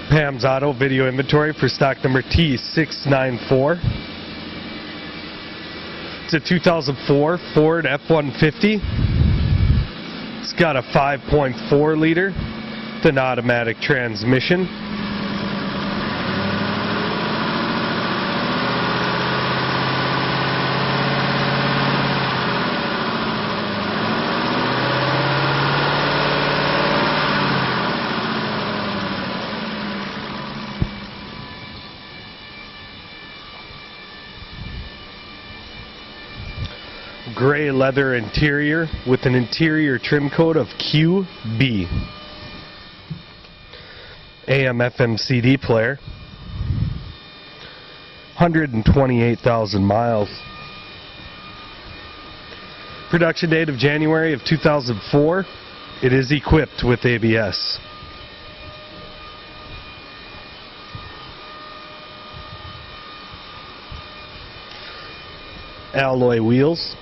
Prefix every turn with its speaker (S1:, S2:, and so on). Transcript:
S1: Pam's Auto video inventory for stock number T0694. It's a 2004 Ford F150. It's got a 5.4 liter with an automatic transmission. Gray leather interior with an interior trim code of QB. AM FM CD player. 128,000 miles. Production date of January of 2004. It is equipped with ABS. Alloy wheels.